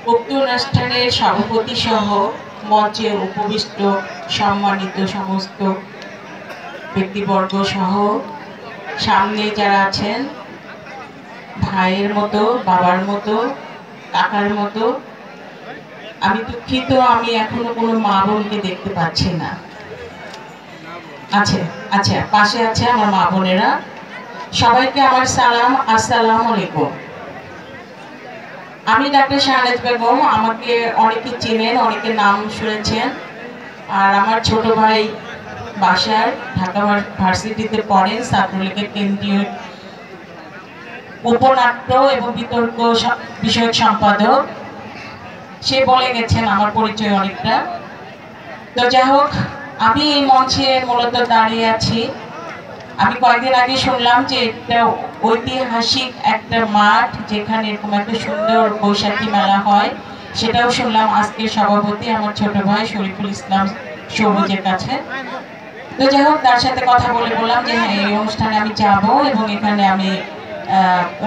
উক্ত অনুষ্ঠানের সভাপতি সহ মঞ্চে উপবিষ্ট সম্মানিত সমস্ত ব্যক্তিবর্গ সহ সামনে যারা আছেন, ভাইয়ের মতো, বাবার মতো, কাকার মতো, আমি দুঃখিত আমি এখনো কোনো মা বোনকে দেখতে পাচ্ছি না। আছে, আচ্ছা, পাশে আছে আমার মা বোনেরা। সবাইকে আমার সালাম, আসসালামু আলাইকুম। আমি ডাক্তার শাহনাজ বেগম, আমাকে অনেকে চেনেন, অনেকে নাম শুনেছেন। আর আমার ছোট ভাই বাসার ঢাকা ভার্সিটিতে পড়েন, ছাত্রলীগের কেন্দ্রীয় উপনাট্য এবং বিতর্ক বিষয়ক সম্পাদক। সে বলে গেছেন আমার পরিচয় অনেকটা। তো যাই হোক, আমি এই মঞ্চে মূলত দাঁড়িয়ে আছি। আমি কয়েকদিন আগে শুনলাম যে একটা ঐতিহাসিক একটা মাঠ, যেখানে এরকম একটা সুন্দর বৈশাখী মেলা হয়, সেটাও শুনলাম আজকের সভাপতি আমার ছোট ভাই শরীফুল ইসলাম সবুজের কাছে। তো যাই হোক, তার সাথে কথা বলে বললাম যে হ্যাঁ, এই অনুষ্ঠানে আমি যাব এবং এখানে আমি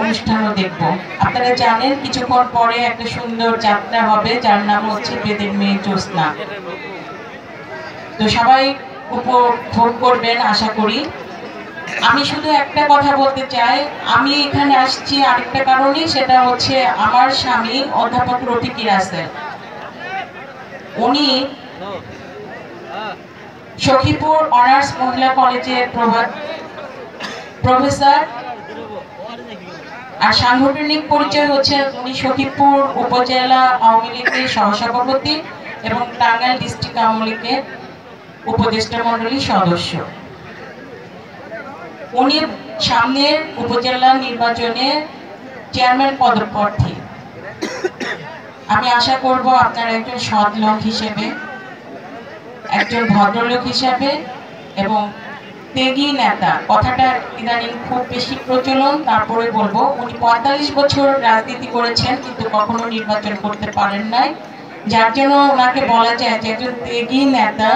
অনুষ্ঠানও দেখব। আপনারা জানেন কিছুক্ষণ পরে একটা সুন্দর যাত্রা হবে, যার নাম হচ্ছে বেদের মেয়ে জ্যোৎস্না। তো সবাই উপভোগ করবেন আশা করি। আমি শুধু একটা কথা বলতে চাই, আমি এখানে আসছি আরেকটা কারণে, সেটা হচ্ছে আমার স্বামী অধ্যাপক রফিক রাসেল। উনি সখীপুর অনার্স মহিলা কলেজের প্রফেসর। আর সাংগঠনিক পরিচয় হচ্ছে উনি সখীপুর উপজেলা আওয়ামী লীগের সহসভাপতি এবং টাঙ্গাইল ডিস্ট্রিক্ট আওয়ামী লীগের উপদেষ্টা মণ্ডলীর সদস্য। উনি সামনের উপজেলা নির্বাচনে চেয়ারম্যান পদপ্রার্থী। আমি আশা করব আপনার একজন সৎ লোক হিসেবে, একজন ভদ্রলোক হিসেবে এবং ত্যাগী নেতা, কথাটা ইদানিং খুব বেশি প্রচলন, তারপরে বলবো উনি ৪৫ বছর রাজনীতি করেছেন কিন্তু কখনো নির্বাচন করতে পারেন নাই, যার জন্য ওনাকে বলা যায় যে একজন ত্যাগী নেতা।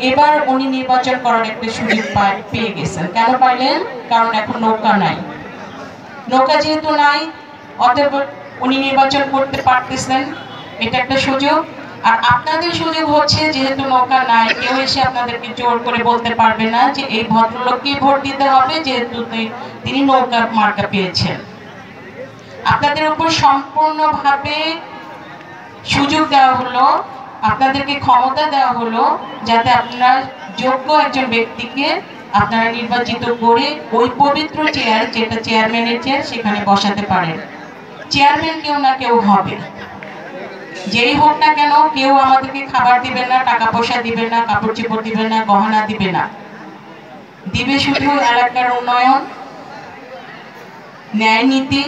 এবার উনি নির্বাচন করার একটা সুযোগ পেয়ে গেছেন। কেন পাইলেন? কারণ এখন নৌকা নাই। নৌকা যেহেতু নাই, অতএব উনি নির্বাচন করতে পারতেছেন, এটা একটা সুযোগ। আর আপনাদের সুযোগ হচ্ছে, যেহেতু নৌকা নাই, কেউ এসে আপনাদেরকে জোর করে বলতে পারবে না যে এই ভদ্রলোককে ভোট দিতে হবে যেহেতু তিনি নৌকা মার্কা পেয়েছেন। আপনাদের উপর সম্পূর্ণভাবে সুযোগ দেওয়া হলো, আপনাদেরকে ক্ষমতা দেওয়া হলো, যাতে আপনারা যোগ্য একজন ব্যক্তিকে আপনারা নির্বাচিত করে ওই পবিত্র চেয়ার, যেটা চেয়ারম্যানের চেয়ার, সেখানে বসাতে পারেন। চেয়ারম্যান কেউ না কেউ হবে, যেই হোক না কেন। কেউ আমাদেরকে খাবার দিবে না, টাকা পয়সা দিবে না, কাপড় চোপড় দিবে না, গহনা দিবে না। দিবে শুধু এলাকার উন্নয়ন, ন্যায় নীতি,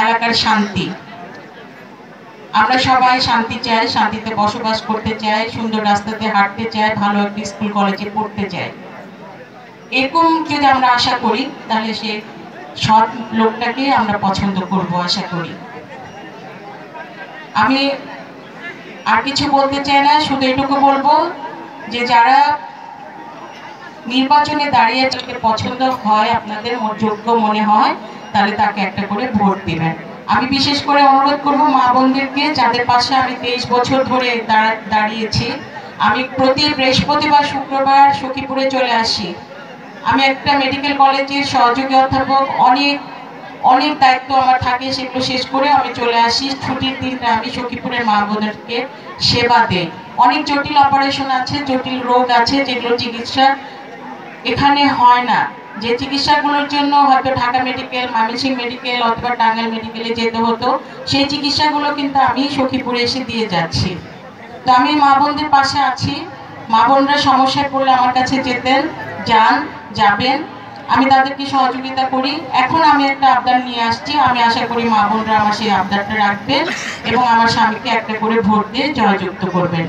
এলাকার শান্তি। আমরা সবাই শান্তি চাই, শান্তিতে বসবাস করতে চাই, সুন্দর রাস্তাতে হাঁটতে চাই, ভালো একটি স্কুল কলেজে পড়তে চাই। এরকম যদি আমরা আশা করি, তাহলে সে সৎ লোকটাকে আমরা পছন্দ করব আশা করি। আমি আর কিছু বলতে চাই না, শুধু এটুকু বলবো যে যারা নির্বাচনে দাঁড়িয়ে যাকে পছন্দ হয়, আপনাদের যোগ্য মনে হয়, তাহলে তাকে একটা করে ভোট দিবেন। আমি বিশেষ করে অনুরোধ করব মা বোনদেরকে, যাদের পাশে আমি 23 বছর ধরে দাঁড়িয়েছি। আমি প্রতি বৃহস্পতিবার শুক্রবার সখীপুরে চলে আসি। আমি একটা মেডিকেল কলেজের সহযোগী অধ্যাপক, অনেক দায়িত্ব আমার থাকে, সেগুলো শেষ করে আমি চলে আসি। ছুটির দিনটা আমি সখীপুরের মা বোনদেরকে সেবা দেই। অনেক জটিল অপারেশন আছে, জটিল রোগ আছে, যেগুলো চিকিৎসা এখানে হয় না। যে চিকিৎসাগুলোর জন্য হয়তো ঢাকা মেডিকেল, ময়মনসিংহ মেডিকেল অথবা টাঙ্গাইল মেডিকেলে যেতে হতো, সেই চিকিৎসাগুলো কিন্তু আমি সখীপুরে এসে দিয়ে যাচ্ছি। তো আমি মা বোনদের পাশে আছি। মা বোনরা সমস্যায় পড়লে আমার কাছে যাবেন, আমি তাদেরকে সহযোগিতা করি। এখন আমি একটা আবদার নিয়ে আসছি, আমি আশা করি মা বোনরা আমার সেই আবদারটা রাখবেন এবং আমার স্বামীকে একটা করে ভোট দিয়ে জয়যুক্ত করবেন।